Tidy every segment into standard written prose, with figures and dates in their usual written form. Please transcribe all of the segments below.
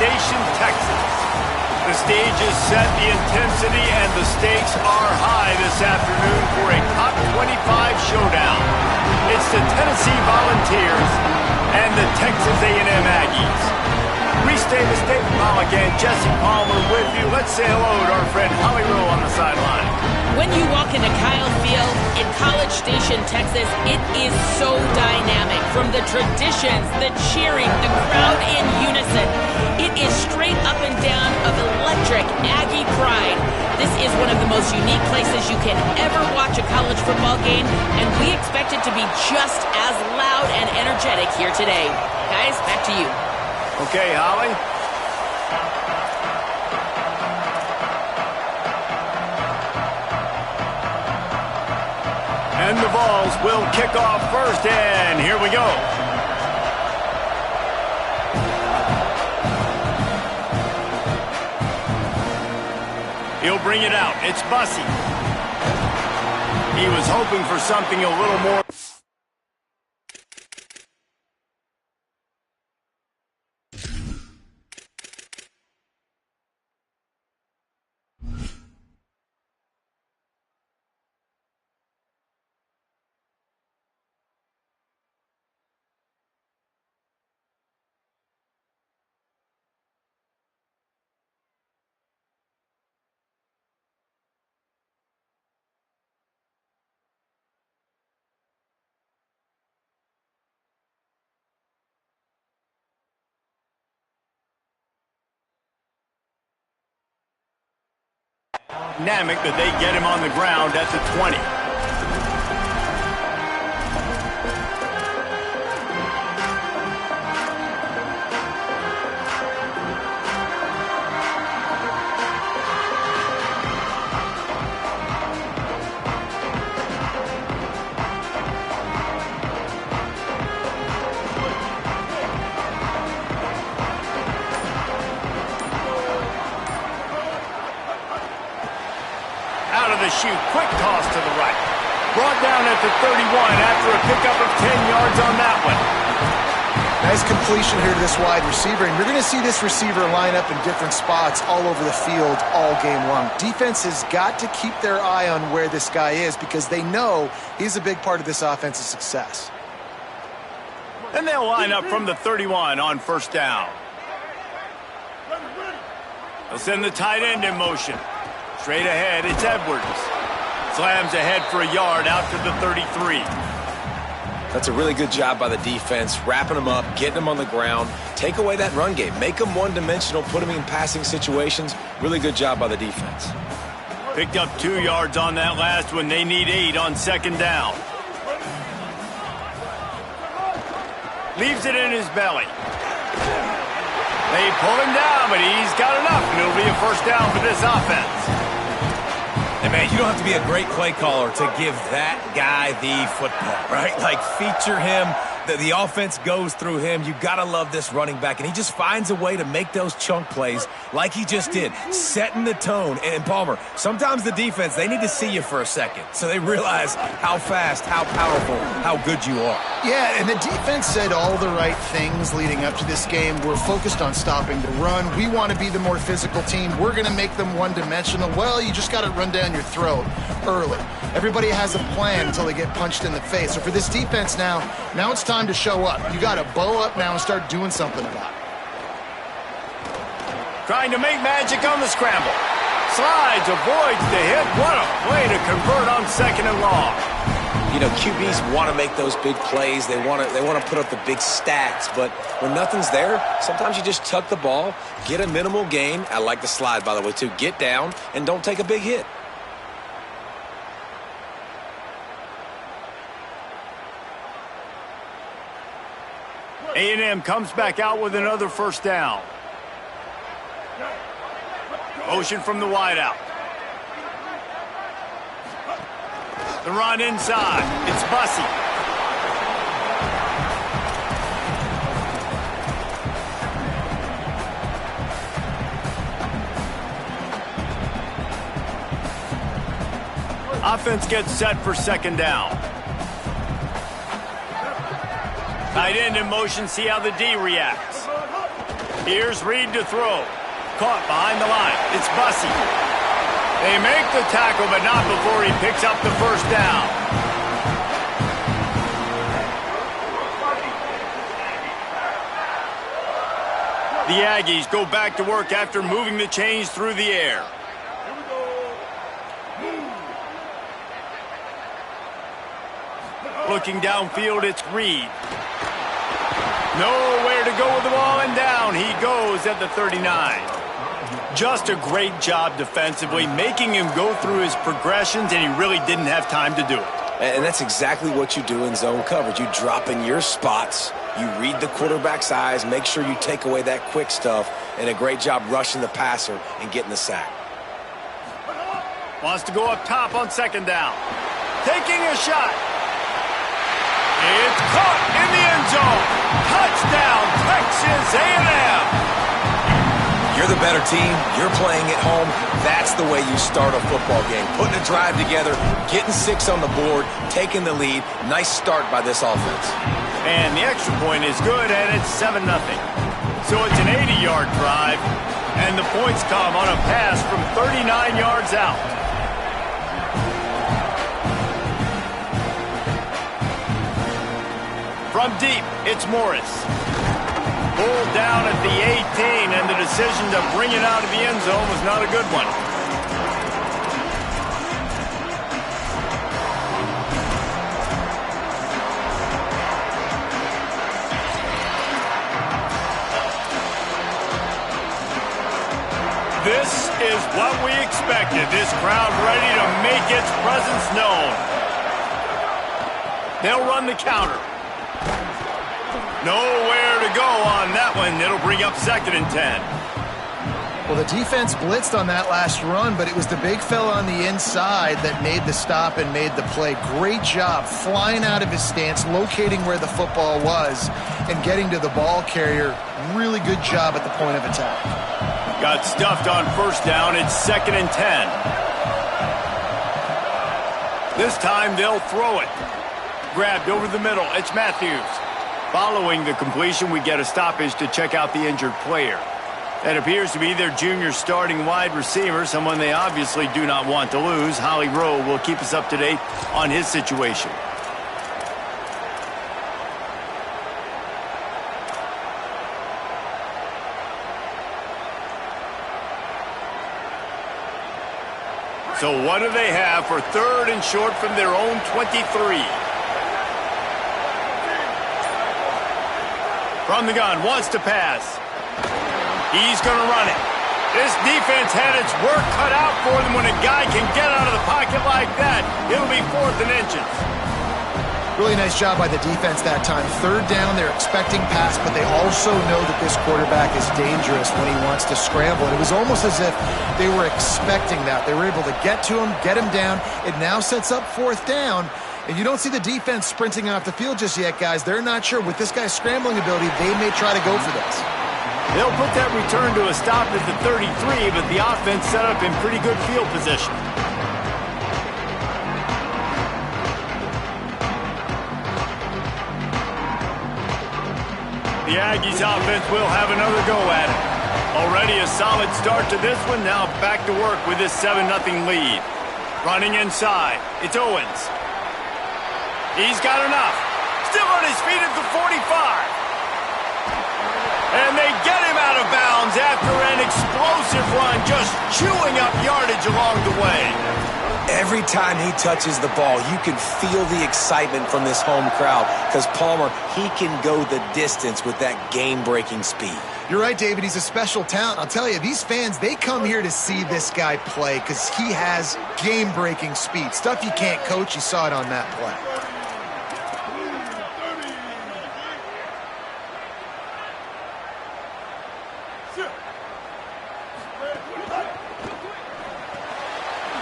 Station, Texas. The stage is set, the intensity and the stakes are high this afternoon for a top 25 showdown. It's the Tennessee Volunteers and the Texas A&M Aggies. Reese Davis, David Pollack, and Jesse Palmer with you. Let's say hello to our friend Holly Rowe on the sideline. When you walk into Kyle Field in College Station, Texas, it is so dynamic. From the traditions, the cheering, the crowd in unison. It is straight up and down of electric Aggie pride. This is one of the most unique places you can ever watch a college football game, and we expect it to be just as loud and energetic here today. Guys, back to you. Okay, Holly. And the Vols will kick off first, and here we go. He'll bring it out. It's Bussey. He was hoping for something a little more. Dynamic that they get him on the ground at the 20. Shoot, quick toss to the right. Brought down at the 31 after a pickup of 10 yards on that one. Nice completion here to this wide receiver, and you're going to see this receiver line up in different spots all over the field all game long. Defense has got to keep their eye on where this guy is because they know he's a big part of this offense's success. And they'll line up from the 31 on first down. They'll send the tight end in motion. Straight ahead, it's Edwards. Slams ahead for a yard out to the 33. That's a really good job by the defense, wrapping them up, getting them on the ground. Take away that run game. Make them one-dimensional, put them in passing situations. Really good job by the defense. Picked up 2 yards on that last one. They need 8 on second down. Leaves it in his belly. They pull him down, but he's got enough, and it'll be a first down for this offense. And, man, you don't have to be a great play caller to give that guy the football, right? Like, feature him. The offense goes through him. You got to love this running back, and he just finds a way to make those chunk plays like he just did, setting the tone. And, Palmer, sometimes the defense, they need to see you for a second so they realize how fast, how powerful, how good you are. Yeah, and the defense said all the right things leading up to this game. We're focused on stopping the run. We want to be the more physical team. We're going to make them one-dimensional. Well, you just got to run down your throat early. Everybody has a plan until they get punched in the face. So for this defense now it's time to show up. You got to bow up now and start doing something about it. Trying to make magic on the scramble. Slides, avoids the hit. What a play to convert on second and long. You know, QBs want to make those big plays. They want to put up the big stats. But when nothing's there, sometimes you just tuck the ball, get a minimal gain. I like the slide, by the way, too. Get down and don't take a big hit. A&M comes back out with another first down. Motion from the wideout. The run inside. It's Bussey. Offense gets set for second down. Tight end in motion, see how the D reacts. Here's Reed to throw. Caught behind the line. It's Bussey. They make the tackle, but not before he picks up the first down. The Aggies go back to work after moving the chains through the air. Looking downfield, it's Reed. Nowhere to go with the ball, and down he goes at the 39. Just a great job defensively, making him go through his progressions, and he really didn't have time to do it. And that's exactly what you do in zone coverage. You drop in your spots, you read the quarterback's eyes, make sure you take away that quick stuff, and a great job rushing the passer and getting the sack. Wants to go up top on second down. Taking a shot. It's caught in the end zone. Touchdown, Texas A&M. You're the better team. You're playing at home. That's the way you start a football game. Putting a drive together, getting 6 on the board, taking the lead. Nice start by this offense. And the extra point is good, and it's 7-0. So it's an 80-yard drive, and the points come on a pass from 39 yards out. From deep, it's Morris. Pulled down at the 18, and the decision to bring it out of the end zone was not a good one. This is what we expected. This crowd ready to make its presence known. They'll run the counter. Nowhere to go on that one. It'll bring up 2nd and 10. Well, the defense blitzed on that last run, but it was the big fella on the inside that made the stop and made the play. Great job flying out of his stance, locating where the football was, and getting to the ball carrier. Really good job at the point of attack. Got stuffed on first down. It's 2nd and 10. This time they'll throw it. Grabbed over the middle. It's Matthews. Following the completion, we get a stoppage to check out the injured player. That appears to be their junior starting wide receiver, someone they obviously do not want to lose. Holly Rowe will keep us up to date on his situation. So what do they have for 3rd and short from their own 23? From the gun, wants to pass. He's going to run it. This defense had its work cut out for them. When a guy can get out of the pocket like that, it'll be 4th and inches. Really nice job by the defense that time. 3rd down, they're expecting pass, but they also know that this quarterback is dangerous when he wants to scramble. And it was almost as if they were expecting that. They were able to get to him, get him down. It now sets up 4th down. And you don't see the defense sprinting off the field just yet, guys. They're not sure. With this guy's scrambling ability, they may try to go for this. They'll put that return to a stop at the 33, but the offense set up in pretty good field position. The Aggies offense will have another go at it. Already a solid start to this one. Now back to work with this 7-0 lead. Running inside, it's Owens. He's got enough. Still on his feet at the 45. And they get him out of bounds after an explosive run, just chewing up yardage along the way. Every time he touches the ball, you can feel the excitement from this home crowd because Palmer, he can go the distance with that game-breaking speed. You're right, David. He's a special talent. I'll tell you, these fans, they come here to see this guy play because he has game-breaking speed. Stuff you can't coach. You saw it on that play.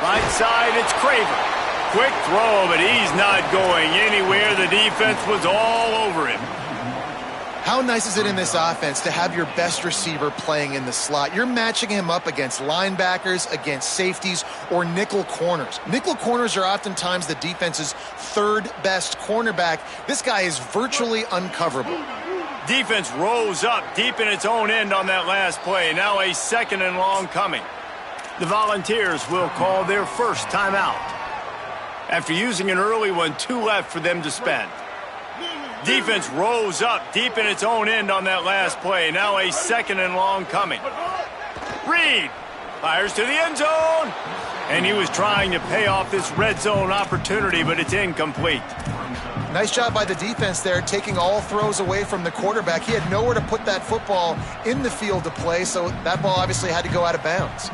Right side, it's Craver. Quick throw, but he's not going anywhere. The defense was all over him. How nice is it in this offense to have your best receiver playing in the slot? You're matching him up against linebackers, against safeties, or nickel corners. Nickel corners are oftentimes the defense's 3rd best cornerback. This guy is virtually uncoverable. Defense rose up deep in its own end on that last play. Now a 2nd and long coming. The Volunteers will call their first timeout. After using an early one, 2 left for them to spend. Defense rose up deep in its own end on that last play. Now a 2nd and long coming. Reed fires to the end zone. And he was trying to pay off this red zone opportunity, but it's incomplete. Nice job by the defense there, taking all throws away from the quarterback. He had nowhere to put that football in the field to play, so that ball obviously had to go out of bounds.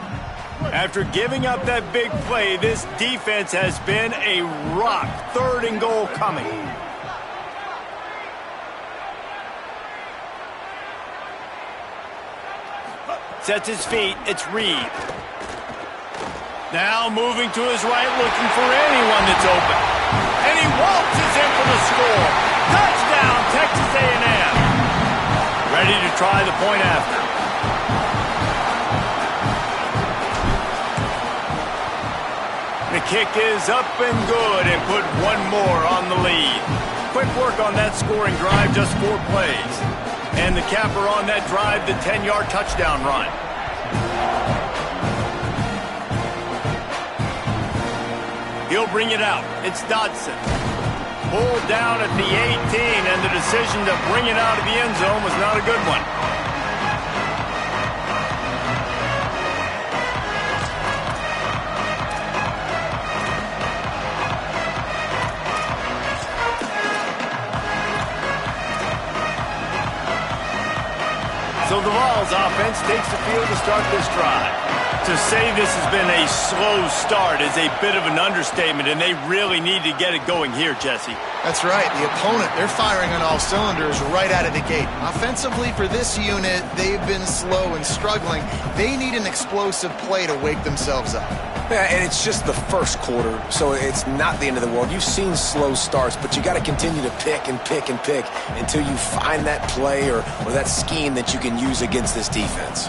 After giving up that big play, this defense has been a rock. 3rd and goal coming. Sets his feet. It's Reed. Now moving to his right, looking for anyone that's open. And he waltzes in for the score. Touchdown, Texas A&M. Ready to try the point after. The kick is up and good and put one more on the lead. Quick work on that scoring drive, just 4 plays. And the capper on that drive, the 10-yard touchdown run. He'll bring it out. It's Dodson. Pulled down at the 18, and the decision to bring it out of the end zone was not a good one. So the Vols offense takes the field to start this drive. To say this has been a slow start is a bit of an understatement, and they really need to get it going here, Jesse. That's right. The opponent, they're firing on all cylinders right out of the gate. Offensively for this unit, they've been slow and struggling. They need an explosive play to wake themselves up. Yeah, and it's just the first quarter, so it's not the end of the world. You've seen slow starts, but you got to continue to pick and pick and pick until you find that play or that scheme that you can use against this defense.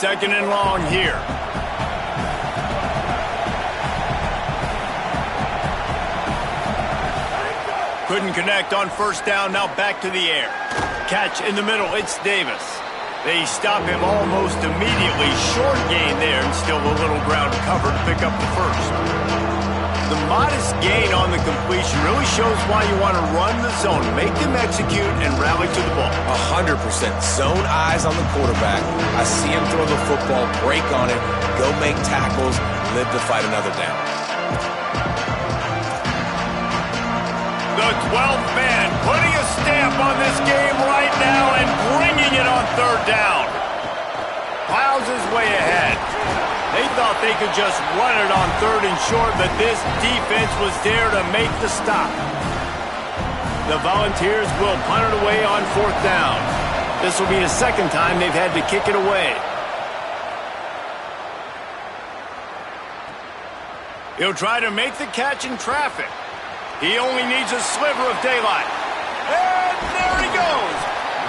Second and long here. Couldn't connect on first down, now back to the air. Catch in the middle, it's Davis. They stop him almost immediately. Short gain there, and still a little ground cover to pick up the first. The modest gain on the completion really shows why you want to run the zone, make them execute, and rally to the ball. 100%. Zone eyes on the quarterback. I see him throw the football, break on it, go make tackles, live to fight another down. The 12th man putting a stamp on this game right now and bringing it on 3rd down. Piles his way ahead. They thought they could just run it on 3rd and short, but this defense was there to make the stop. The Volunteers will punt it away on 4th down. This will be the 2nd time they've had to kick it away. He'll try to make the catch in traffic. He only needs a sliver of daylight. And there he goes.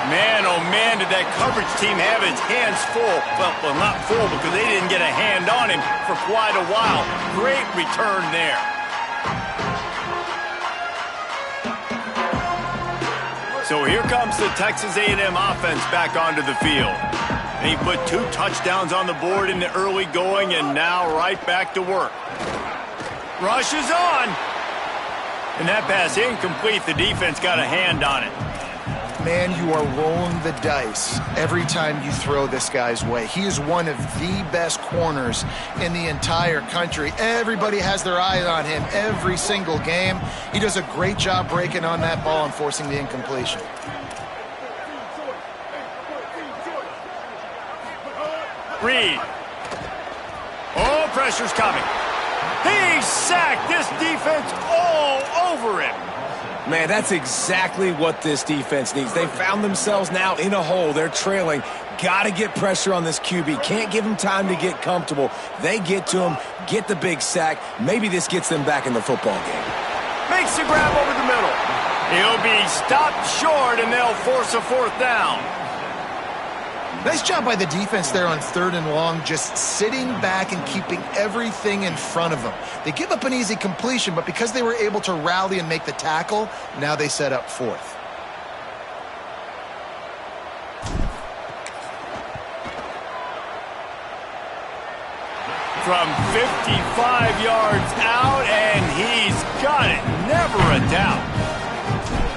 Man, oh man, did that coverage team have its hands full. Well, not full because they didn't get a hand on him for quite a while. Great return there. So here comes the Texas A&M offense back onto the field. They put 2 touchdowns on the board in the early going and now right back to work. Rush is on. And that pass incomplete. The defense got a hand on it. Man, you are rolling the dice every time you throw this guy's way. He is one of the best corners in the entire country. Everybody has their eye on him every single game. He does a great job breaking on that ball and forcing the incompletion. Reed. Oh, pressure's coming. He's sacked. This defense all over him. Man, that's exactly what this defense needs. They found themselves now in a hole. They're trailing. Got to get pressure on this QB. Can't give him time to get comfortable. They get to him, get the big sack. Maybe this gets them back in the football game. Makes the grab over the middle. He'll be stopped short, and they'll force a 4th down. Nice job by the defense there on 3rd and long, just sitting back and keeping everything in front of them. They give up an easy completion, but because they were able to rally and make the tackle, now they set up 4th. From 55 yards out, and he's got it. Never a doubt.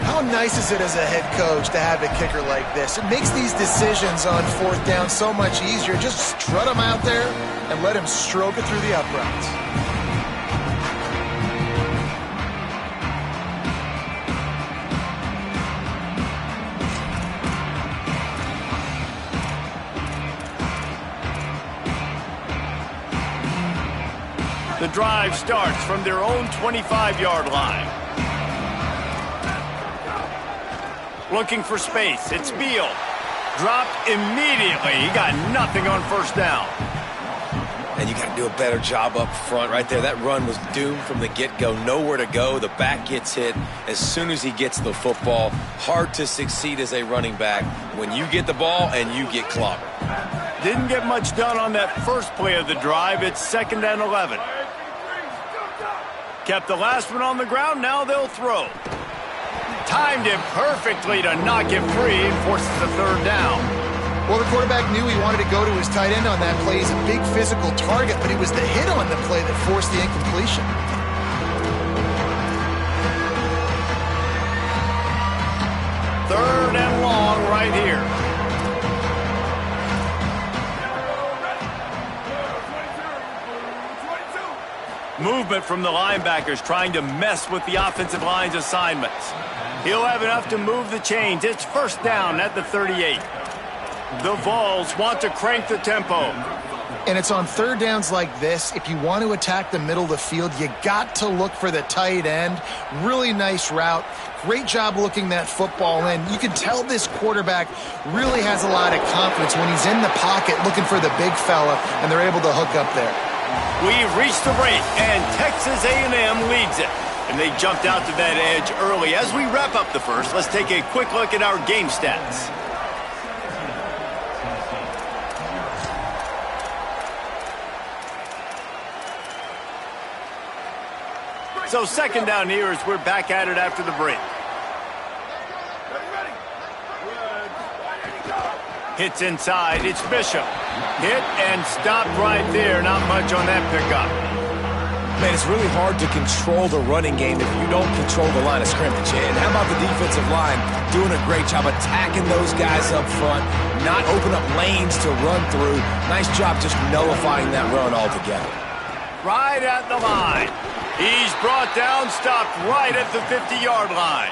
How nice is it as a head coach to have a kicker like this? It makes these decisions on 4th down so much easier. Just strut him out there and let him stroke it through the uprights. The drive starts from their own 25-yard line. Looking for space. It's Beal. Dropped immediately. He got nothing on 1st down. And you got to do a better job up front right there. That run was doomed from the get-go. Nowhere to go. The back gets hit as soon as he gets the football. Hard to succeed as a running back when you get the ball and you get clobbered. Didn't get much done on that first play of the drive. It's 2nd and 11. Kept the last one on the ground. Now they'll throw. Timed it perfectly to knock it free and forces a 3rd down. Well, the quarterback knew he wanted to go to his tight end on that play. He's a big physical target, but it was the hit on the play that forced the incompletion. Third and long right here. Movement from the linebackers trying to mess with the offensive line's assignments. He'll have enough to move the chains. It's 1st down at the 38. The Vols want to crank the tempo. And it's on 3rd downs like this. If you want to attack the middle of the field, you got to look for the tight end. Really nice route. Great job looking that football in. You can tell this quarterback really has a lot of confidence when he's in the pocket looking for the big fella, and they're able to hook up there. We've reached the break, and Texas A&M leads it. And they jumped out to that edge early. As we wrap up the first, let's take a quick look at our game stats. So 2nd down here as we're back at it after the break. Hits inside. It's Bishop. Hit and stopped right there. Not much on that pickup. Man, it's really hard to control the running game if you don't control the line of scrimmage. And how about the defensive line doing a great job attacking those guys up front, not open up lanes to run through. Nice job just nullifying that run altogether. Right at the line. He's brought down, stopped right at the 50-yard line.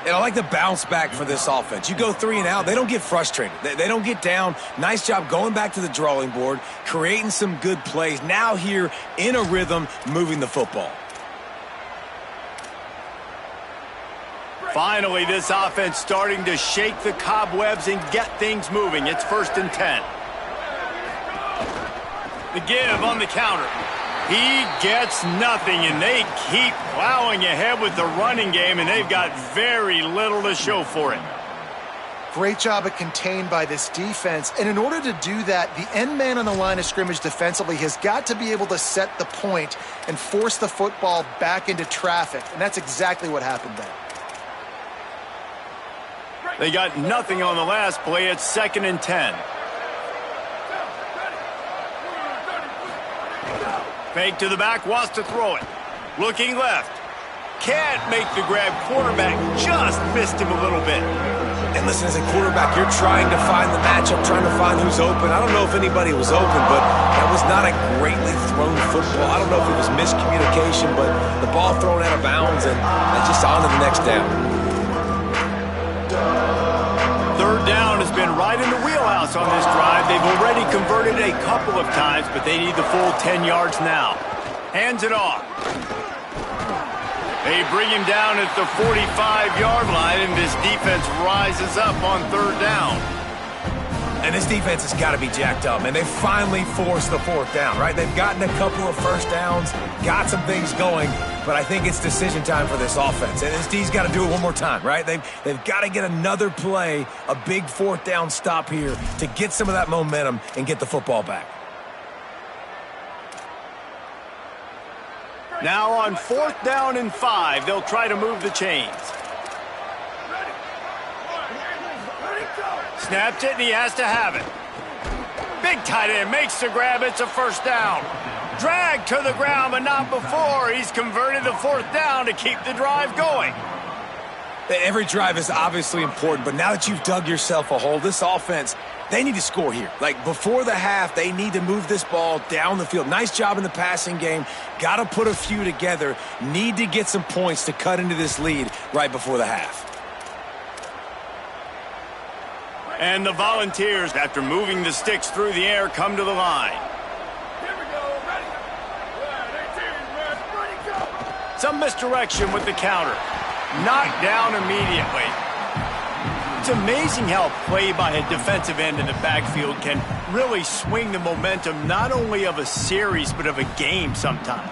And I like the bounce back for this offense. You go 3 and out, they don't get frustrated. They don't get down. Nice job going back to the drawing board, creating some good plays. Now here in a rhythm, moving the football. Finally, this offense starting to shake the cobwebs and get things moving. It's 1st and 10. The give on the counter. He gets nothing, and they keep plowing ahead with the running game, and they've got very little to show for it. Great job of contained by this defense. And in order to do that, the end man on the line of scrimmage defensively has got to be able to set the point and force the football back into traffic. And that's exactly what happened there. They got nothing on the last play. It's 2nd and 10. Fake to the back, wants to throw it. Looking left. Can't make the grab. Quarterback just missed him a little bit. And listen, as a quarterback, you're trying to find the matchup, trying to find who's open. I don't know if anybody was open, but that was not a greatly thrown football. I don't know if it was miscommunication, but the ball thrown out of bounds, and just on to the next down. 3rd down has been right in the wheelhouse on this drive. They've already converted a couple of times, but they need the full 10 yards now. Hands it off. They bring him down at the 45-yard line, and this defense rises up on 3rd down. And this defense has got to be jacked up, and they finally forced the fourth down, right? They've gotten a couple of first downs, got some things going, but I think it's decision time for this offense. And this D's got to do it one more time, right? They've got to get another play, a big fourth down stop here to get some of that momentum and get the football back. Now on 4th down and 5, they'll try to move the chains. Snaps it, and he has to have it. Big tight end makes the grab. It's a first down. Dragged to the ground, but not before. He's converted the 4th down to keep the drive going. Every drive is obviously important, but now that you've dug yourself a hole, this offense, they need to score here. Like, before the half, they need to move this ball down the field. Nice job in the passing game. Got to put a few together. Need to get some points to cut into this lead right before the half. And the Volunteers, after moving the sticks through the air, come to the line. Some misdirection with the counter. Knocked down immediately. It's amazing how play by a defensive end in the backfield can really swing the momentum not only of a series but of a game sometimes.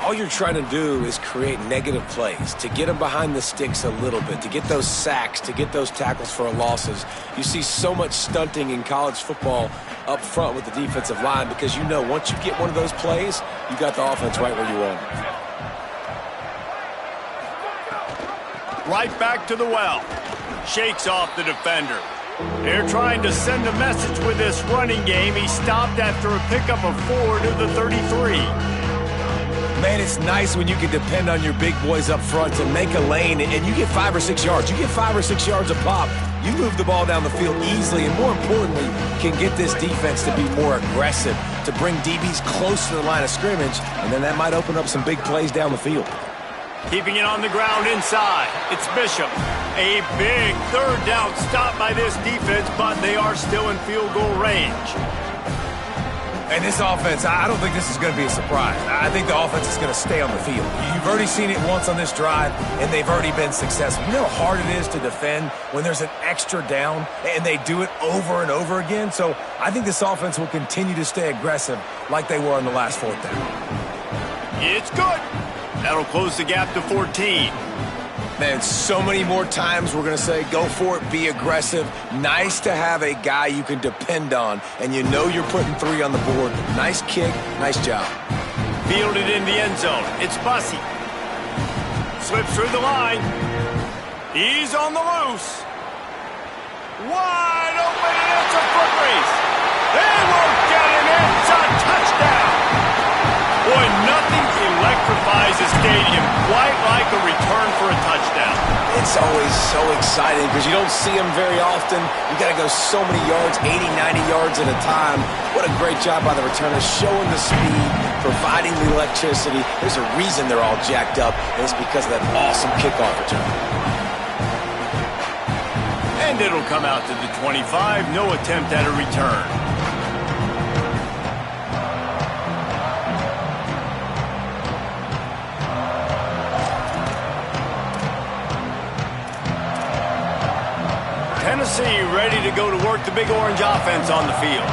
All you're trying to do is create negative plays, to get them behind the sticks a little bit, to get those sacks, to get those tackles for losses. You see so much stunting in college football up front with the defensive line because you know once you get one of those plays, you got the offense right where you want it. Right back to the well. Shakes off the defender. They're trying to send a message with this running game. He stopped after a pickup of 4 to the 33. Man, it's nice when you can depend on your big boys up front to make a lane, and you get 5 or 6 yards. You get 5 or 6 yards a pop. You move the ball down the field easily, and more importantly, can get this defense to be more aggressive, to bring DBs close to the line of scrimmage, and then that might open up some big plays down the field. Keeping it on the ground inside. It's Bishop. A big 3rd down stop by this defense, but they are still in field goal range. And this offense, I don't think this is going to be a surprise. I think the offense is going to stay on the field. You've already seen it once on this drive, and they've already been successful. You know how hard it is to defend when there's an extra down, and they do it over and over again? So I think this offense will continue to stay aggressive like they were on the last 4th down. It's good. That'll close the gap to 14. Man, so many more times we're going to say, go for it, be aggressive. Nice to have a guy you can depend on, and you know you're putting 3 on the board. Nice kick, nice job. Fielded in the end zone. It's Bussey. Slips through the line. He's on the loose. Wide open, and it's a foot race. They won't get him. It's a touchdown. Boy, nothing electrifies a stadium quite like a return for a touchdown. It's always so exciting because you don't see them very often. You got to go so many yards, 80, 90 yards at a time. What a great job by the returners, showing the speed, providing the electricity. There's a reason they're all jacked up, and it's because of that awesome kickoff return. And it'll come out to the 25. No attempt at a return. Tennessee ready to go to work the Big Orange offense on the field.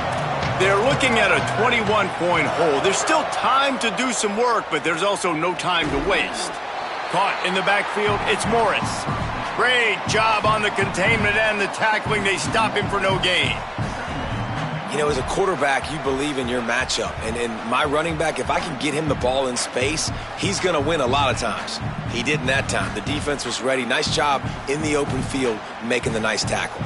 They're looking at a 21-point hole. There's still time to do some work, but there's also no time to waste. Caught in the backfield, it's Morris. Great job on the containment and the tackling. They stop him for no gain. You know, as a quarterback, you believe in your matchup. And my running back, if I can get him the ball in space, he's going to win a lot of times. He didn't that time. The defense was ready. Nice job in the open field making the nice tackle.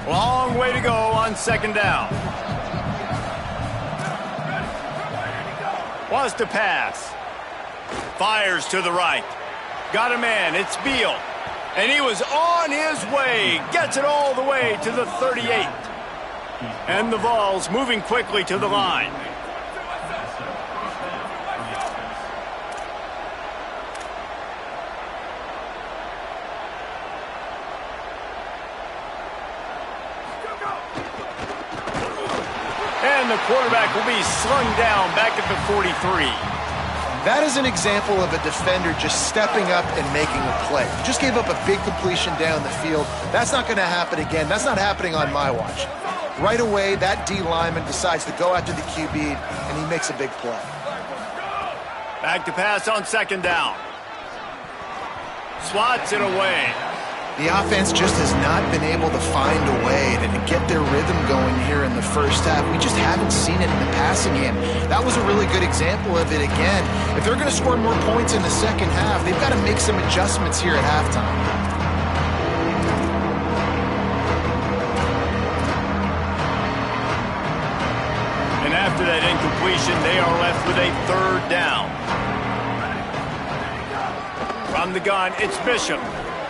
Long way to go on 2nd down. Wants to pass. Fires to the right. Got a man. It's Beal. And he was on his way. Gets it all the way to the 38. And the Vols moving quickly to the line. And the quarterback will be slung down back at the 43. That is an example of a defender just stepping up and making a play. Just gave up a big completion down the field. That's not going to happen again. That's not happening on my watch. Right away, that D lineman decides to go after the QB, and he makes a big play. Back to pass on second down. Swats it away. The offense just has not been able to find a way to get their rhythm going here in the first half. We just haven't seen it in the passing game. That was a really good example of it again. If they're going to score more points in the second half, they've got to make some adjustments here at halftime. And after that incompletion, they are left with a third down. From the gun, it's Bishop.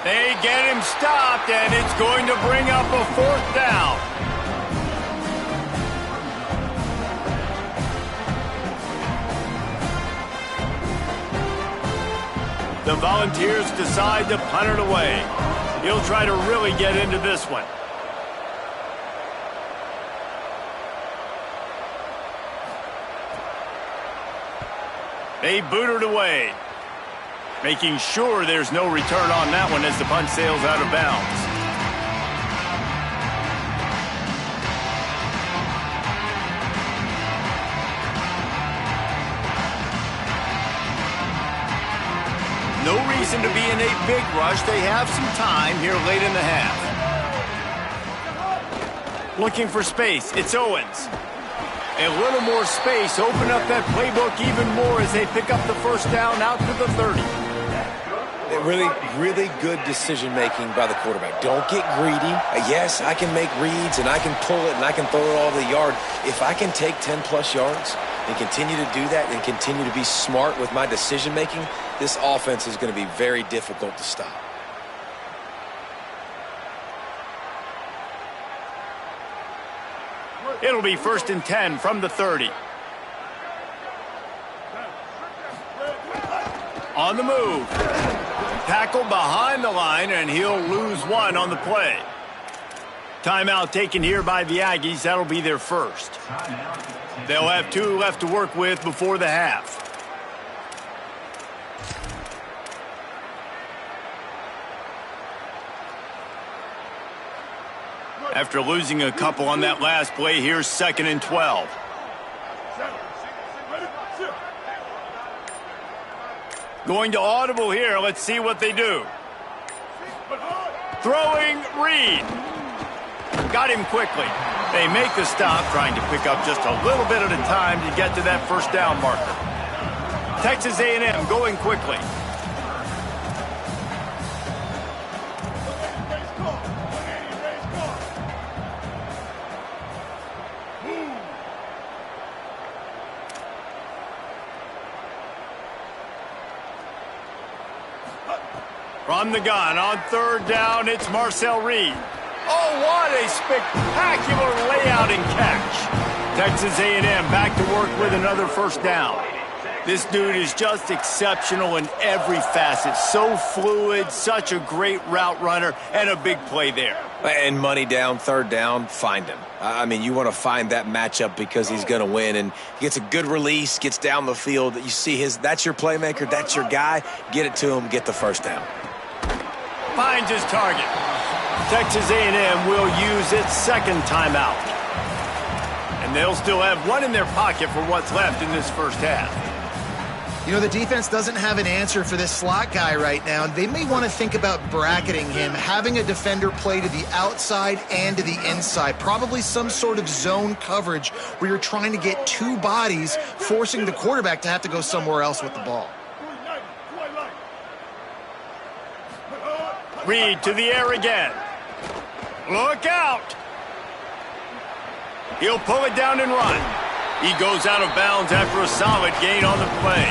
They get him stopped, and it's going to bring up a fourth down. The Volunteers decide to punt it away. He'll try to really get into this one. They boot it away, making sure there's no return on that one as the punt sails out of bounds. No reason to be in a big rush. They have some time here late in the half. Looking for space. It's Owens. A little more space. Open up that playbook even more as they pick up the first down out to the 30. Really, really good decision-making by the quarterback. Don't get greedy. Yes, I can make reads, and I can pull it, and I can throw it all over the yard. If I can take 10-plus yards and continue to do that and continue to be smart with my decision-making, this offense is going to be very difficult to stop. It'll be 1st and 10 from the 30. On the move. Tackle behind the line, and he'll lose one on the play. Timeout taken here by the Aggies. That'll be their first. They'll have 2 left to work with before the half. After losing a couple on that last play, here's 2nd and 12. Going to audible here. Let's see what they do. Throwing Reed. Got him quickly. They make the stop, trying to pick up just a little bit at a time to get to that first down marker. Texas A&M going quickly. From the gun on 3rd down, it's Marcel Reed. Oh, what a spectacular layout and catch. Texas A&M back to work with another first down. This dude is just exceptional in every facet. So fluid, such a great route runner, and a big play there. And money down, 3rd down, find him. I mean, you want to find that matchup because he's going to win. And he gets a good release, gets down the field. You see that's your playmaker, that's your guy. Get it to him, get the first down. Finds his target. Texas A&M will use its 2nd timeout. And they'll still have one in their pocket for what's left in this first half. You know, the defense doesn't have an answer for this slot guy right now. They may want to think about bracketing him, having a defender play to the outside and to the inside. Probably some sort of zone coverage where you're trying to get 2 bodies, forcing the quarterback to have to go somewhere else with the ball. Reed to the air again. Look out. He'll pull it down and run. He goes out of bounds after a solid gain on the play.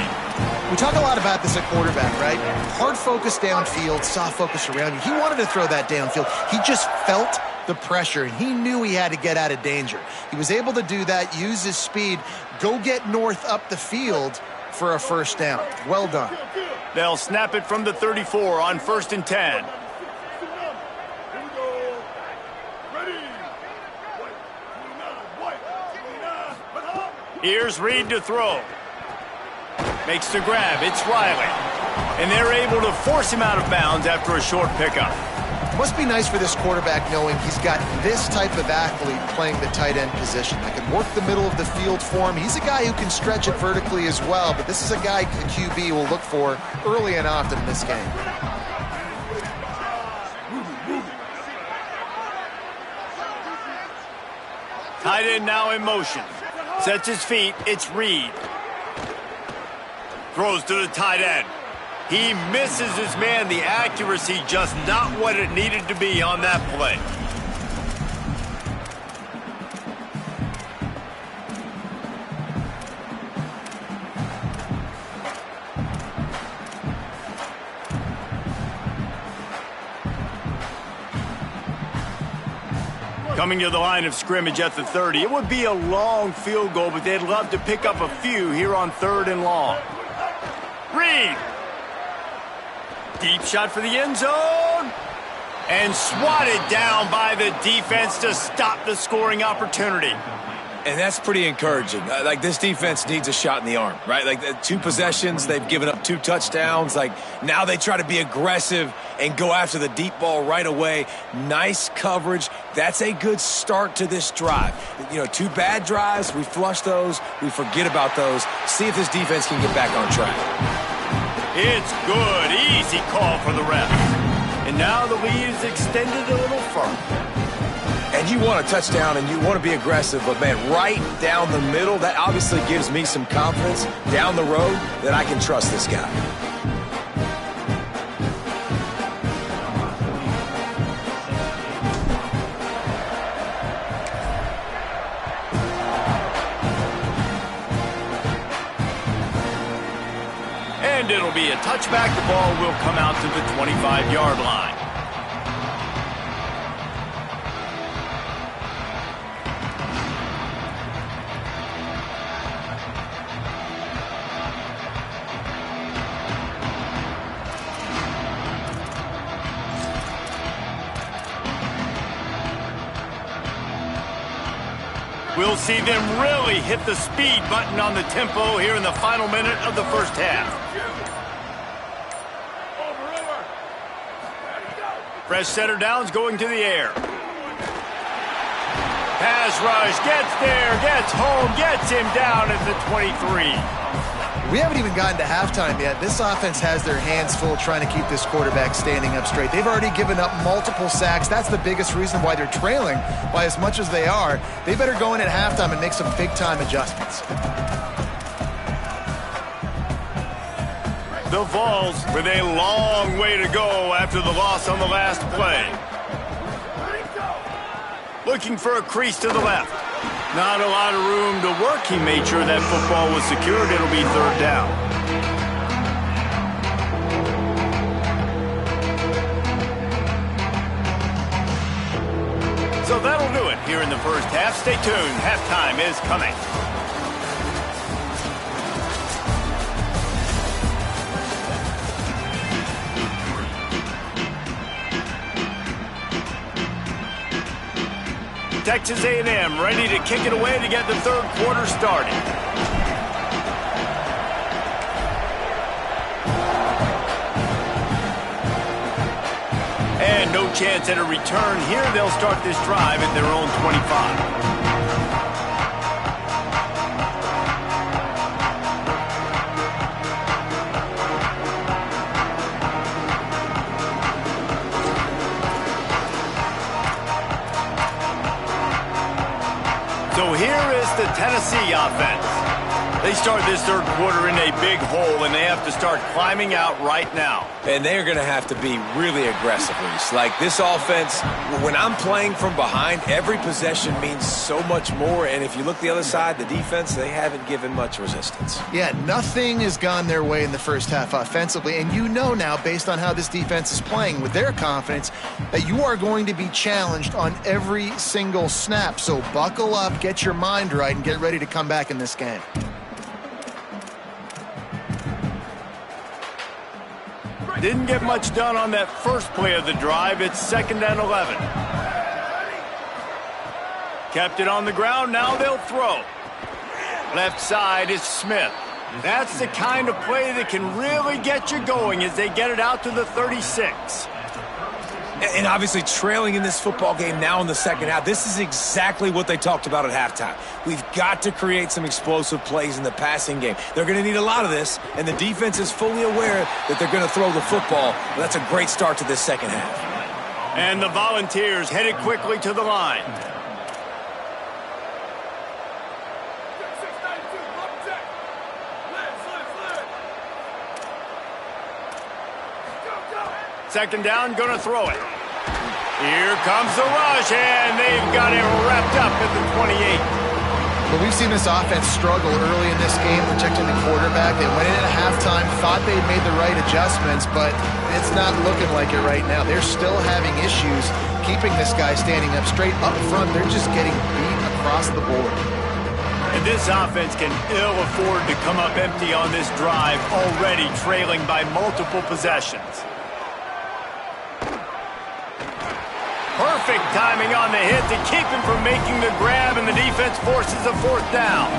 We talk a lot about this at quarterback, right? Hard focus downfield, soft focus around you. He wanted to throw that downfield. He just felt the pressure, and he knew he had to get out of danger. He was able to do that, use his speed, go get north up the field for a first down. Well done. They'll snap it from the 34 on 1st and 10. Here's Reed to throw. Makes the grab. It's Riley. And they're able to force him out of bounds after a short pickup. Must be nice for this quarterback knowing he's got this type of athlete playing the tight end position that can work the middle of the field for him. He's a guy who can stretch it vertically as well, but this is a guy the QB will look for early and often in this game. Tight end now in motion. Sets his feet. It's Reed. Throws to the tight end. He misses his man. The accuracy just not what it needed to be on that play. Coming to the line of scrimmage at the 30. It would be a long field goal, but they'd love to pick up a few here on 3rd and long. Reed. Deep shot for the end zone. And swatted down by the defense to stop the scoring opportunity. And that's pretty encouraging. Like, this defense needs a shot in the arm, right? Like, 2 possessions, they've given up 2 touchdowns. Like, now they try to be aggressive and go after the deep ball right away. Nice coverage. That's a good start to this drive. You know, 2 bad drives, we flush those, we forget about those. See if this defense can get back on track. It's good. Easy call for the ref. And now the lead is extended a little further. And you want a touchdown and you want to be aggressive, but, man, right down the middle, that obviously gives me some confidence down the road that I can trust this guy. And it'll be a touchback. The ball will come out to the 25-yard line. We'll see them really hit the speed button on the tempo here in the final minute of the first half. Fresh center downs going to the air. Pass rush, gets there, gets home, gets him down at the 23. We haven't even gotten to halftime yet. This offense has their hands full trying to keep this quarterback standing up straight. They've already given up multiple sacks. That's the biggest reason why they're trailing by as much as they are. They better go in at halftime and make some big-time adjustments. The Vols with a long way to go after the loss on the last play. Looking for a crease to the left. Not a lot of room to work. He made sure that football was secured. It'll be 3rd down. So that'll do it here in the first half. Stay tuned. Halftime is coming. Texas A&M ready to kick it away to get the 3rd quarter started. And no chance at a return here. They'll start this drive at their own 25. So here is the Tennessee offense. They start this 3rd quarter in a big hole, and they have to start climbing out right now. And they're going to have to be really aggressive, Reese. Like, this offense, when I'm playing from behind, every possession means so much more. And if you look the other side, the defense, they haven't given much resistance. Yeah, nothing has gone their way in the first half offensively. And you know now, based on how this defense is playing with their confidence, that you are going to be challenged on every single snap. So buckle up, get your mind right, and get ready to come back in this game. Didn't get much done on that first play of the drive. It's 2nd and 11. Kept it on the ground. Now they'll throw. Left side is Smith. That's the kind of play that can really get you going as they get it out to the 36. And obviously trailing in this football game now in the second half, this is exactly what they talked about at halftime. We've got to create some explosive plays in the passing game. They're going to need a lot of this, and the defense is fully aware that they're going to throw the football. But that's a great start to this second half. And the Volunteers headed quickly to the line. Second down, going to throw it. Here comes the rush, and they've got it wrapped up at the 28. But we've seen this offense struggle early in this game protecting the quarterback. They went in at halftime, thought they'd made the right adjustments, but it's not looking like it right now. They're still having issues keeping this guy standing up straight up front. They're just getting beat across the board. And this offense can ill afford to come up empty on this drive, already trailing by multiple possessions. Perfect timing on the hit to keep him from making the grab, and the defense forces a fourth down.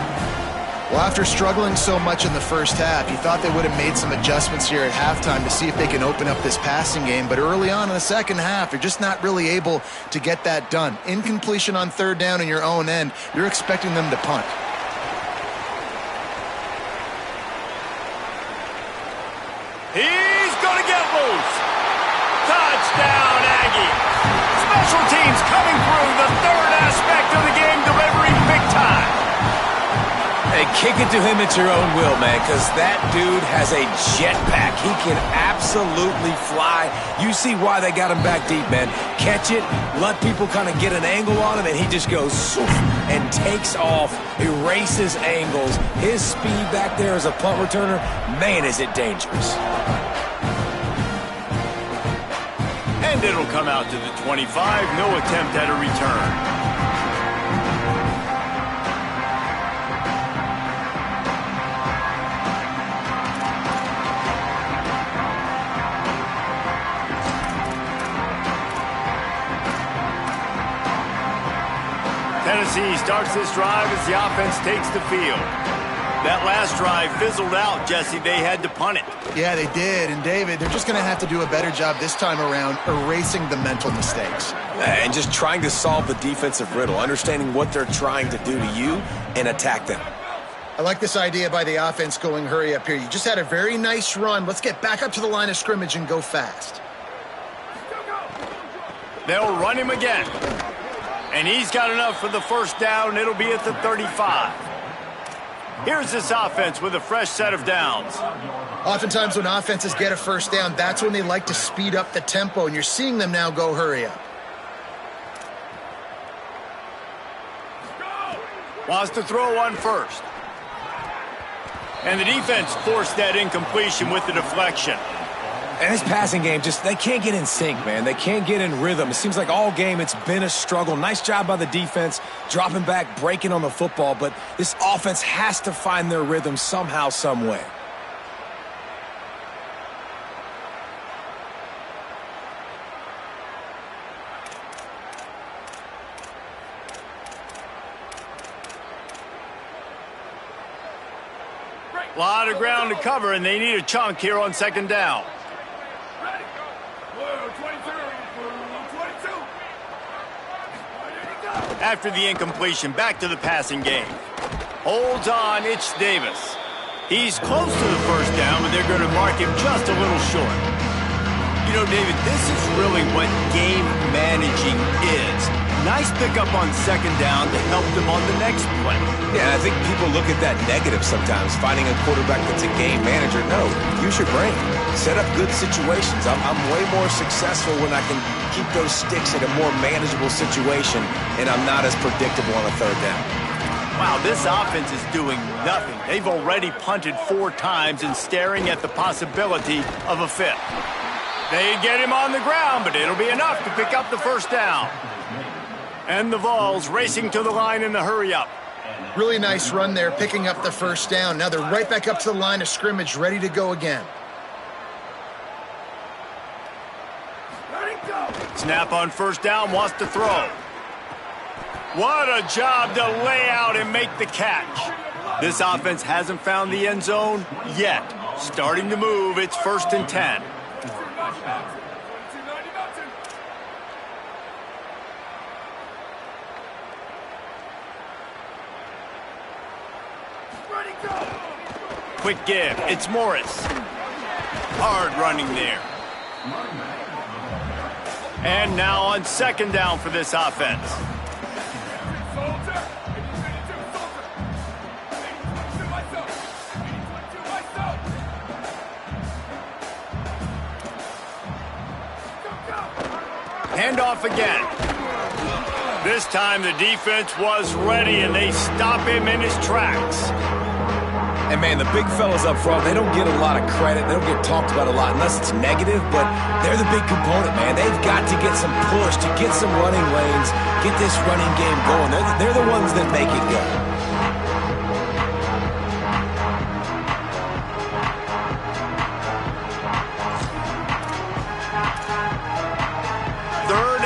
Well, after struggling so much in the first half, you thought they would have made some adjustments here at halftime to see if they can open up this passing game. But early on in the second half, you're just not really able to get that done. Incompletion on third down in your own end, you're expecting them to punt. He's going to get loose. Touchdown, Aggie. Special teams coming through, the third aspect of the game, delivering big time. Hey, kick it to him at your own will, man, because that dude has a jetpack. He can absolutely fly. You see why they got him back deep, man. Catch it, let people kind of get an angle on him, and he just goes and takes off, erases angles. His speed back there as a punt returner, man, is it dangerous. And it'll come out to the 25. No attempt at a return. Tennessee starts this drive as the offense takes the field. That last drive fizzled out, Jesse. They had to punt it. Yeah, they did. And, David, they're just going to have to do a better job this time around erasing the mental mistakes. And just trying to solve the defensive riddle, understanding what they're trying to do to you and attack them. I like this idea by the offense going hurry up here. You just had a very nice run. Let's get back up to the line of scrimmage and go fast. They'll run him again. And he's got enough for the first down. It'll be at the 35. Here's this offense with a fresh set of downs. Oftentimes when offenses get a first down, that's when they like to speed up the tempo, and you're seeing them now go hurry up. Wants to throw on first. And the defense forced that incompletion with the deflection. And this passing game, they can't get in sync, man. They can't get in rhythm. It seems like all game it's been a struggle. Nice job by the defense, dropping back, breaking on the football, but this offense has to find their rhythm somehow, some way. A lot of ground to cover, and they need a chunk here on second down. After the incompletion, back to the passing game. Holds on, it's Davis. He's close to the first down, but they're going to mark him just a little short. You know, David, this is really what game managing is. Nice pickup on second down to help them on the next play. Yeah, I think people look at that negative sometimes, finding a quarterback that's a game manager. No, use your brain. Set up good situations. I'm way more successful when I can keep those sticks in a more manageable situation, and I'm not as predictable on a third down. Wow, this offense is doing nothing. They've already punted 4 times and staring at the possibility of a fifth. They get him on the ground, but it'll be enough to pick up the first down. And the Vols racing to the line in the hurry-up. Really nice run there, picking up the first down. Now they're right back up to the line of scrimmage, ready to go again. Snap on first down, wants to throw. What a job to lay out and make the catch. This offense hasn't found the end zone yet. Starting to move, it's 1st and 10. Quick give. It's Morris. Hard running there. And now on 2nd down for this offense. Handoff again. This time the defense was ready and they stop him in his tracks. And, man, the big fellas up front, they don't get a lot of credit. They don't get talked about a lot unless it's negative, but they're the big component, man. They've got to get some push, to get some running lanes, get this running game going. They're the ones that make it go.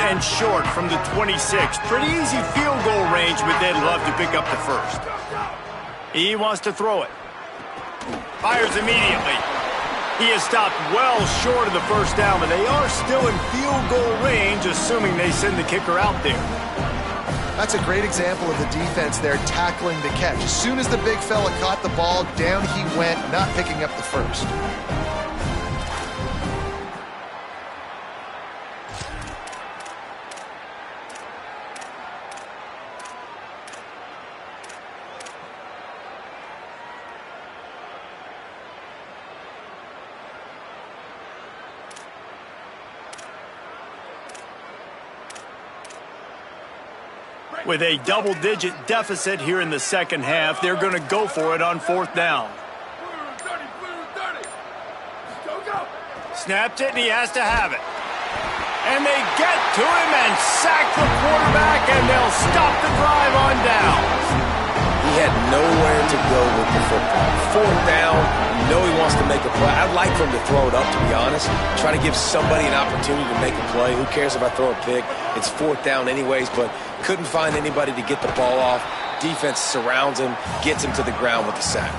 And short from the 26. Pretty easy field goal range, but they'd love to pick up the first. He wants to throw it. Fires immediately. He is stopped well short of the first down, but they are still in field goal range, assuming they send the kicker out there. That's a great example of the defense there tackling the catch. As soon as the big fella caught the ball, down he went, not picking up the first. With a double-digit deficit here in the second half, they're going to go for it on 4th down. Snapped it, and he has to have it. And they get to him and sack the quarterback, and they'll stop the drive on downs. He had nowhere to go with the football. 4th down, you know he wants to make a play. I'd like for him to throw it up, to be honest. Try to give somebody an opportunity to make a play. Who cares if I throw a pick? It's 4th down anyways, but couldn't find anybody to get the ball off. Defense surrounds him, gets him to the ground with the sack.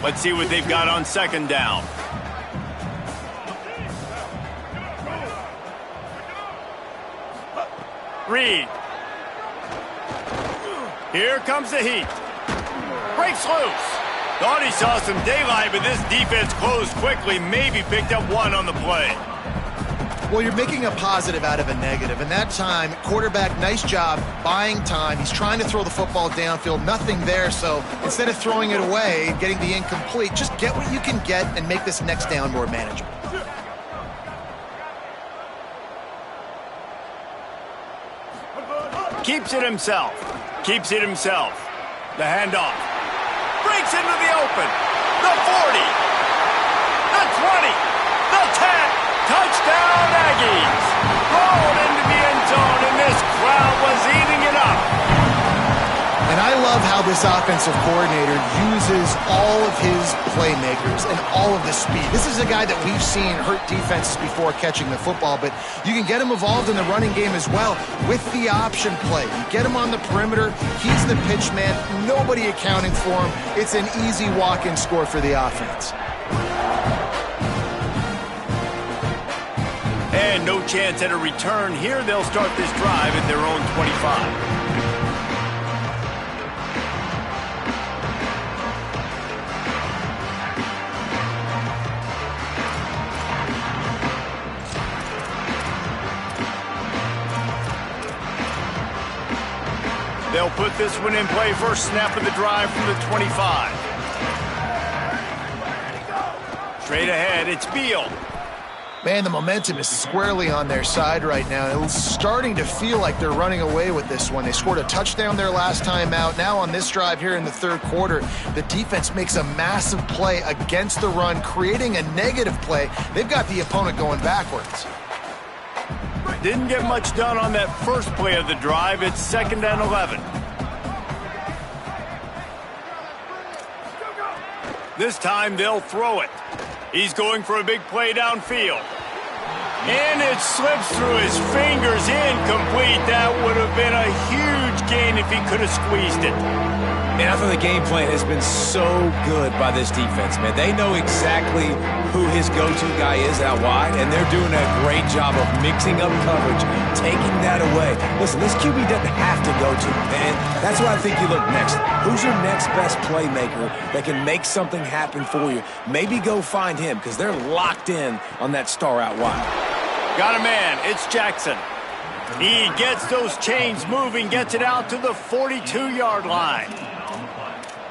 Let's see what they've got on 2nd down. Reed. Here comes the heat. Breaks loose. Thought he saw some daylight, but this defense closed quickly. Maybe picked up one on the play. Well, you're making a positive out of a negative. And that time, quarterback, nice job buying time. He's trying to throw the football downfield. Nothing there. So instead of throwing it away and getting the incomplete, just get what you can get and make this next down more manageable. Keeps it himself. Keeps it himself. The handoff. Breaks into the open. The 40. The 20. The 10. Touchdown, Aggies. Rolled into the end zone, and this crowd was eating it up. And I love how this offensive coordinator uses all of his playmakers and all of the speed. This is a guy that we've seen hurt defenses before catching the football, but you can get him involved in the running game as well with the option play. You get him on the perimeter, he's the pitch man, nobody accounting for him. It's an easy walk-in score for the offense. And no chance at a return here. They'll start this drive at their own 25. They'll put this one in play. First snap of the drive from the 25. Straight ahead, it's Beal. Man, the momentum is squarely on their side right now. It's starting to feel like they're running away with this one. They scored a touchdown their last time out. Now on this drive here in the third quarter, the defense makes a massive play against the run, creating a negative play. They've got the opponent going backwards. Didn't get much done on that first play of the drive. It's 2nd and 11. This time they'll throw it. He's going for a big play downfield. And it slips through his fingers, incomplete. That would have been a huge gain if he could have squeezed it. And I thought the game plan has been so good by this defense, man. They know exactly who his go-to guy is out wide, and they're doing a great job of mixing up coverage, taking that away. Listen, this QB doesn't have to go to, and that's why I think you look next. Who's your next best playmaker that can make something happen for you? Maybe go find him, because they're locked in on that star out wide. Got a man. It's Jackson. He gets those chains moving, gets it out to the 42-yard line.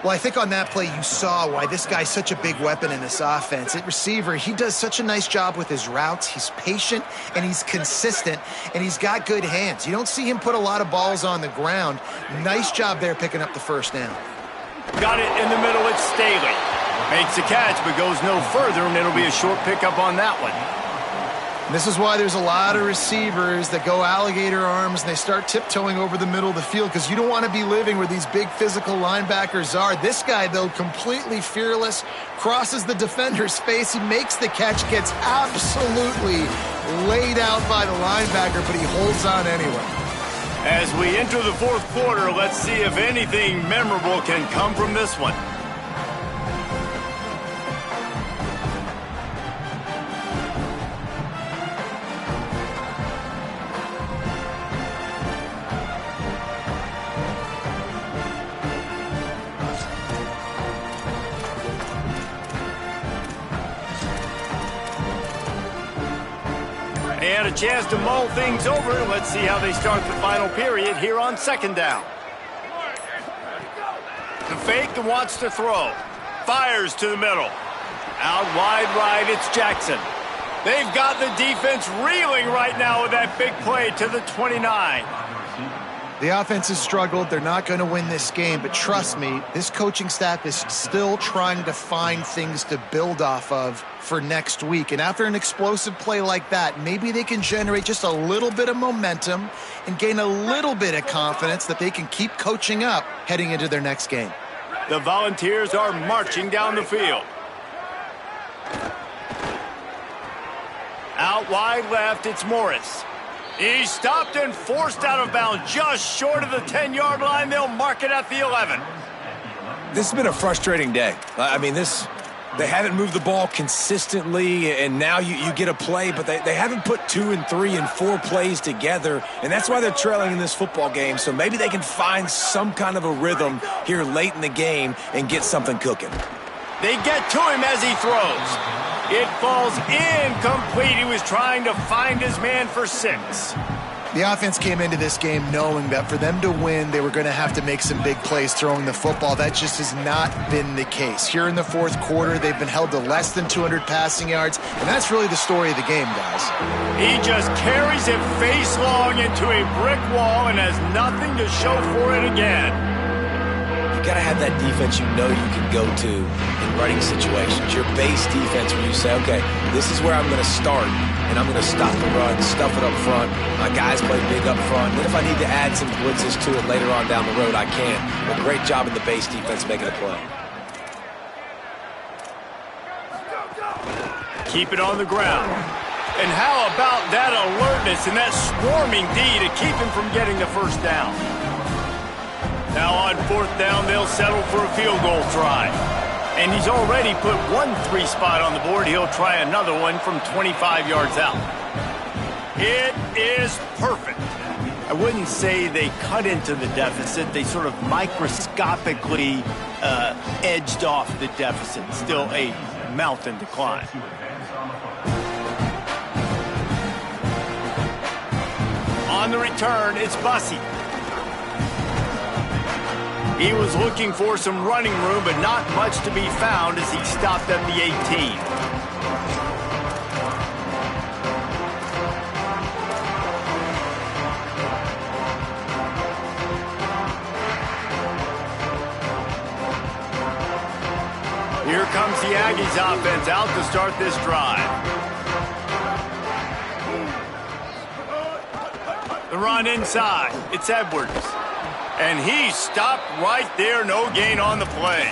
Well, I think on that play you saw why this guy's such a big weapon in this offense. At receiver, he does such a nice job with his routes. He's patient, and he's consistent, and he's got good hands. You don't see him put a lot of balls on the ground. Nice job there picking up the first down. Got it in the middle. It's Staley. Makes the catch, but goes no further, and it'll be a short pickup on that one. This is why there's a lot of receivers that go alligator arms and they start tiptoeing over the middle of the field because you don't want to be living where these big physical linebackers are. This guy, though, completely fearless, crosses the defender's face. He makes the catch, gets absolutely laid out by the linebacker, but he holds on anyway. As we enter the fourth quarter, let's see if anything memorable can come from this one. And a chance to mull things over. Let's see how they start the final period here on second down. The fake and wants to throw. Fires to the middle. Out wide right, it's Jackson. They've got the defense reeling right now with that big play to the 29. The offense has struggled. They're not going to win this game, but trust me, this coaching staff is still trying to find things to build off of for next week. And after an explosive play like that, maybe they can generate just a little bit of momentum and gain a little bit of confidence that they can keep coaching up heading into their next game. The Volunteers are marching down the field. Out wide left, it's Morris. He's stopped and forced out of bounds just short of the 10-yard line. They'll mark it at the 11. This has been a frustrating day. I mean, they haven't moved the ball consistently, and now you get a play, but they haven't put 2 and 3 and 4 plays together, and that's why they're trailing in this football game. So maybe they can find some kind of a rhythm here late in the game and get something cooking. They get to him as he throws. It falls incomplete. He was trying to find his man for 6. The offense came into this game knowing that for them to win, they were going to have to make some big plays throwing the football. That just has not been the case. Here in the fourth quarter, they've been held to less than 200 passing yards, and that's really the story of the game, guys. He just carries it face long into a brick wall and has nothing to show for it again. You got to have that defense you know you can go to in running situations. Your base defense where you say, okay, this is where I'm going to start, and I'm going to stop the run, stuff it up front. My guys play big up front. Then if I need to add some blitzes to it later on down the road, I can. But great job in the base defense making a play. Keep it on the ground. And how about that alertness and that swarming D to keep him from getting the first down? Now on fourth down, they'll settle for a field goal try. And he's already put 1 3 spot on the board. He'll try another one from 25 yards out. It is perfect. I wouldn't say they cut into the deficit. They sort of microscopically edged off the deficit. Still a mountain to climb. On the return, it's Bussey. He was looking for some running room, but not much to be found as he stopped at the 18. Here comes the Aggies offense out to start this drive. The run inside. It's Edwards. And he stopped right there, no gain on the play.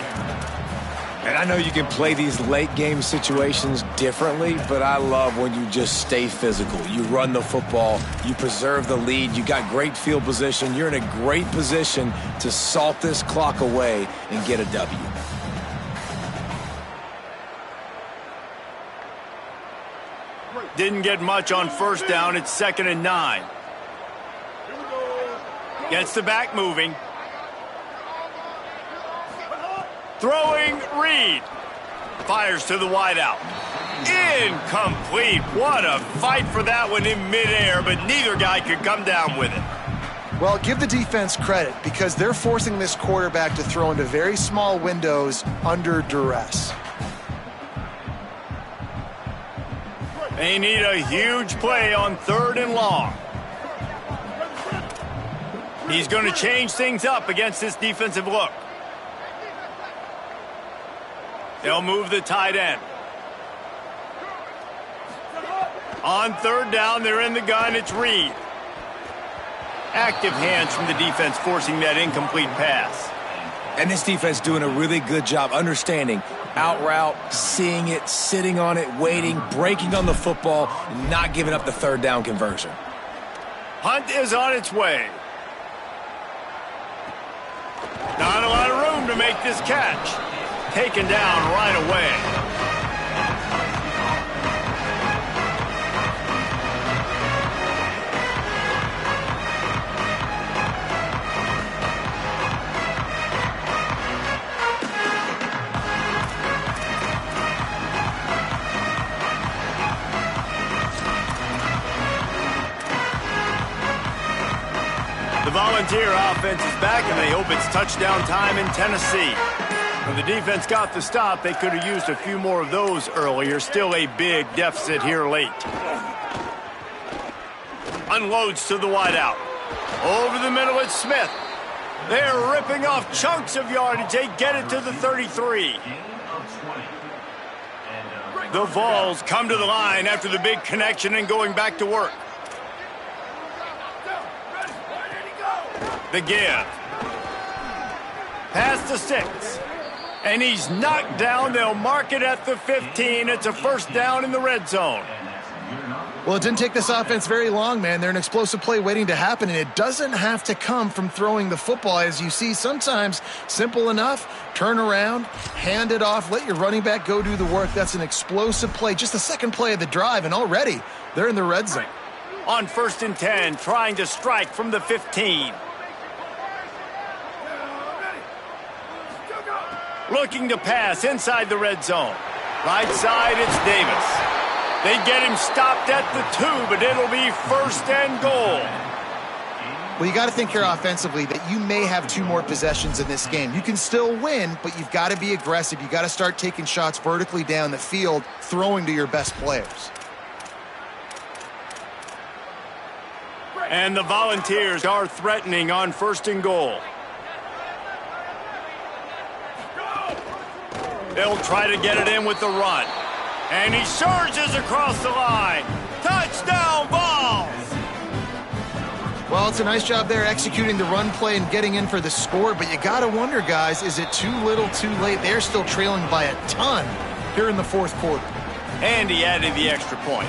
And I know you can play these late-game situations differently, but I love when you just stay physical. You run the football, you preserve the lead, you got great field position. You're in a great position to salt this clock away and get a W. Didn't get much on first down. It's 2nd and 9. Gets the back moving. Throwing, Reed. Fires to the wideout. Incomplete. What a fight for that one in midair, but neither guy could come down with it. Well, give the defense credit because they're forcing this quarterback to throw into very small windows under duress. They need a huge play on 3rd and long. He's going to change things up against this defensive look. They'll move the tight end. On 3rd down, they're in the gun. It's Reed. Active hands from the defense forcing that incomplete pass. And this defense doing a really good job understanding out route, seeing it, sitting on it, waiting, breaking on the football, and not giving up the 3rd down conversion. Hunt is on its way. Not a lot of room to make this catch. Taken down right away. The Volunteer offense is back, and they hope it's touchdown time in Tennessee. When the defense got the stop, they could have used a few more of those earlier. Still a big deficit here late. Unloads to the wideout. Over the middle, it's Smith. They're ripping off chunks of yardage. They get it to the 33. The Vols come to the line after the big connection and going back to work. The give. Past the 6. And he's knocked down. They'll mark it at the 15. It's a 1st down in the red zone. Well, it didn't take this offense very long, man. They're an explosive play waiting to happen, and it doesn't have to come from throwing the football. As you see, sometimes simple enough, turn around, hand it off, let your running back go do the work. That's an explosive play. Just the 2nd play of the drive, and already they're in the red zone. On 1st and 10, trying to strike from the 15. Looking to pass inside the red zone. Right side, it's Davis. They get him stopped at the 2, but it'll be 1st and goal. Well, you got to think here offensively that you may have 2 more possessions in this game. You can still win, but you've got to be aggressive. You've got to start taking shots vertically down the field, throwing to your best players. And the Volunteers are threatening on 1st and goal. They'll try to get it in with the run. And he surges across the line. Touchdown, Vols! Well, it's a nice job there executing the run play and getting in for the score, but you got to wonder, guys, is it too little, too late? They're still trailing by a ton here in the 4th quarter. And he added the extra point.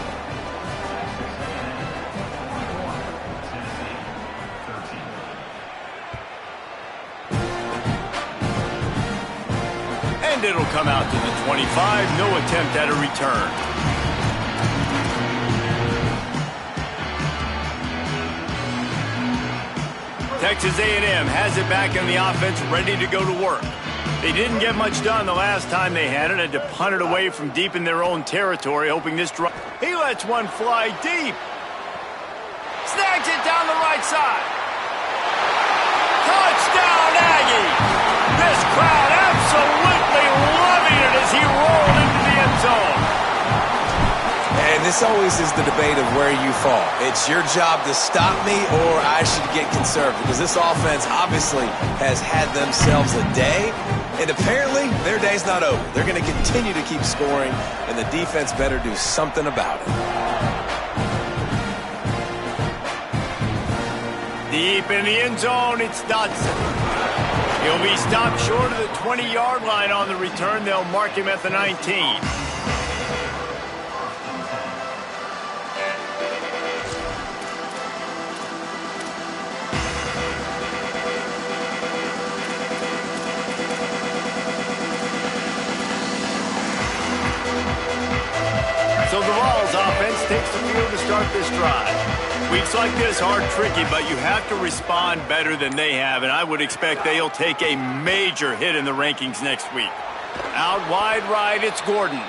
And it'll come out to the 25. No attempt at a return. Texas A&M has it back in the offense, ready to go to work. They didn't get much done the last time they had it. Had to punt it away from deep in their own territory, hoping this drive. He lets one fly deep. Snags it down the right side. Touchdown, Aggie! This crowd absolutely loving it as he rolled into the end zone. And this always is the debate of where you fall. It's your job to stop me or I should get conservative, because this offense obviously has had themselves a day, and apparently their day's not over. They're going to continue to keep scoring, and the defense better do something about it. Deep in the end zone, it's Dodson. He'll be stopped short of the 20-yard line on the return. They'll mark him at the 19. So the Vols offense takes the field to start this drive. Weeks like this are tricky, but you have to respond better than they have, and I would expect they'll take a major hit in the rankings next week. Out wide right, it's Gordon.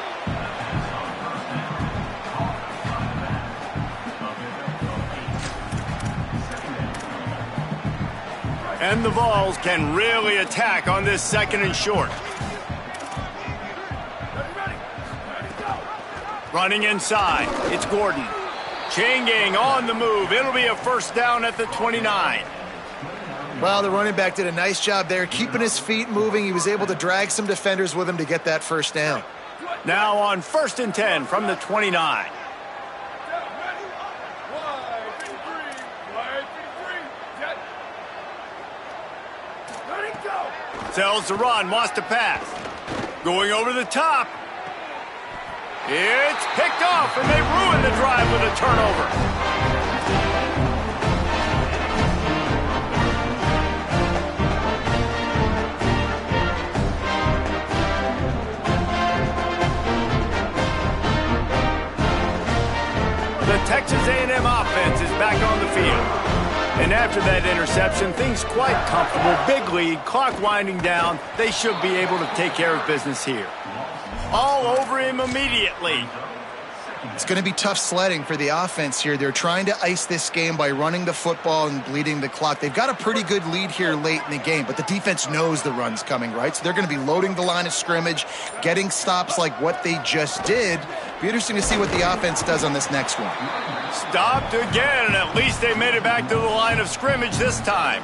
And the Vols can really attack on this 2nd and short. Running inside, it's Gordon. Chain gang on the move. It'll be a first down at the 29. Well, the running back did a nice job there, keeping his feet moving. He was able to drag some defenders with him to get that first down. Now on 1st and 10 from the 29. Sells the run, wants to pass. Going over the top. It's picked off, and they ruin the drive with a turnover. The Texas A&M offense is back on the field. And after that interception, things quite comfortable. Big lead, clock winding down. They should be able to take care of business here. All over him immediately. It's going to be tough sledding for the offense here. They're trying to ice this game by running the football and bleeding the clock. They've got a pretty good lead here late in the game, but the defense knows the run's coming, right? So they're going to be loading the line of scrimmage, getting stops like what they just did. Be interesting to see what the offense does on this next one. Stopped again. At least they made it back to the line of scrimmage this time.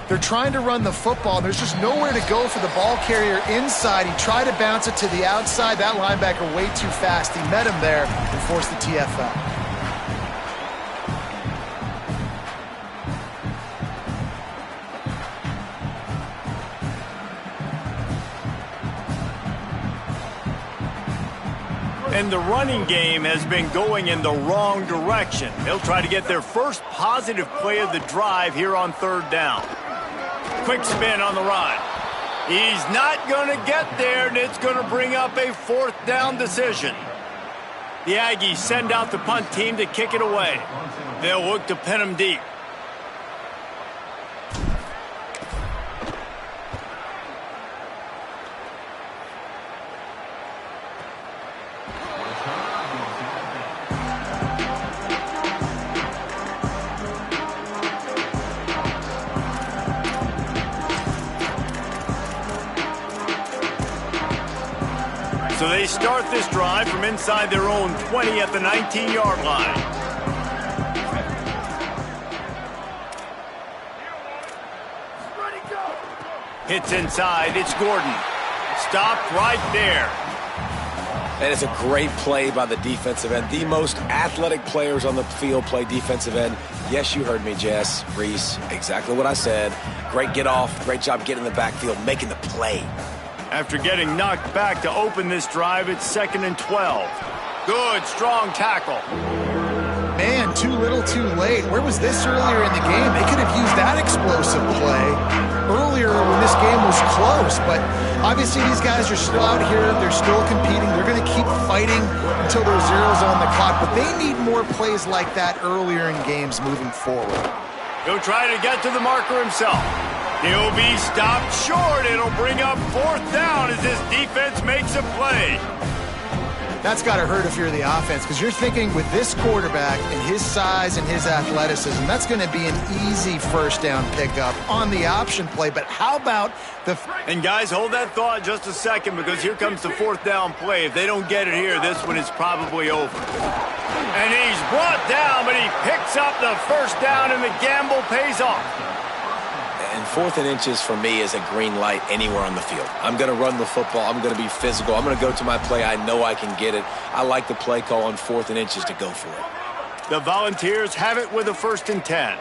They're trying to run the football. There's just nowhere to go for the ball carrier inside. He tried to bounce it to the outside. That linebacker way too fast. He met him there and forced the TFL. And the running game has been going in the wrong direction. They'll try to get their first positive play of the drive here on 3rd down. Quick spin on the run. He's not going to get there, and it's going to bring up a 4th down decision. The Aggies send out the punt team to kick it away. They'll look to pin him deep. So they start this drive from inside their own 20 at the 19-yard line. Hits inside, it's Gordon. Stopped right there. And it's a great play by the defensive end. The most athletic players on the field play defensive end. Yes, you heard me, Jess, Reese. Exactly what I said. Great get off. Great job getting in the backfield, making the play. After getting knocked back to open this drive, it's 2nd and 12. Good, strong tackle. Man, too little, too late. Where was this earlier in the game? They could have used that explosive play earlier when this game was close. But obviously these guys are still out here. They're still competing. They're going to keep fighting until there's zeros on the clock. But they need more plays like that earlier in games moving forward. He'll try to get to the marker himself. He'll be stopped short. It'll bring up 4th down as this defense makes a play. That's got to hurt if you're the offense, because you're thinking with this quarterback and his size and his athleticism, that's going to be an easy first down pickup on the option play. But how about the... And guys, hold that thought just a second, because here comes the 4th down play. If they don't get it here, this one is probably over. And he's brought down, but he picks up the first down, and the gamble pays off. And 4th and inches for me is a green light anywhere on the field. I'm going to run the football. I'm going to be physical. I'm going to go to my play. I know I can get it. I like the play call on 4th and inches to go for it. The Volunteers have it with a 1st and 10.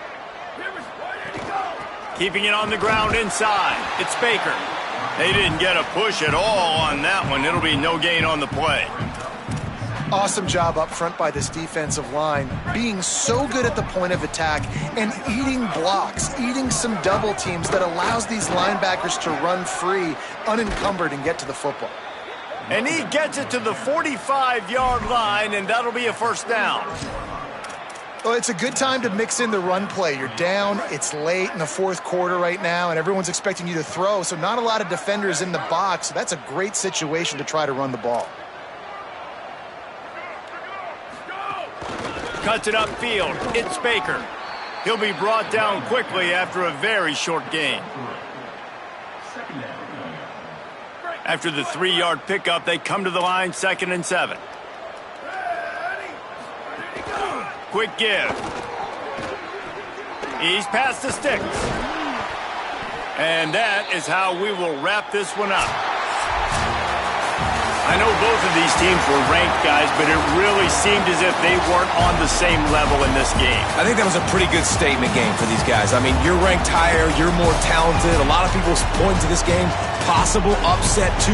Keeping it on the ground inside. It's Baker. They didn't get a push at all on that one. It'll be no gain on the play. Awesome job up front by this defensive line, being so good at the point of attack and eating blocks, eating some double teams that allows these linebackers to run free, unencumbered, and get to the football. And he gets it to the 45-yard line, and that'll be a first down. Well, it's a good time to mix in the run play. You're down, it's late in the fourth quarter right now, and everyone's expecting you to throw, so not a lot of defenders in the box. So that's a great situation to try to run the ball. Cuts it upfield. It's Baker. He'll be brought down quickly after a very short gain. After the 3-yard pickup, they come to the line, 2nd and 7. Quick give. He's past the sticks. And that is how we will wrap this one up. I know both of these teams were ranked, guys, but it really seemed as if they weren't on the same level in this game. I think that was a pretty good statement game for these guys. I mean, you're ranked higher, you're more talented. A lot of people point to this game, possible upset 2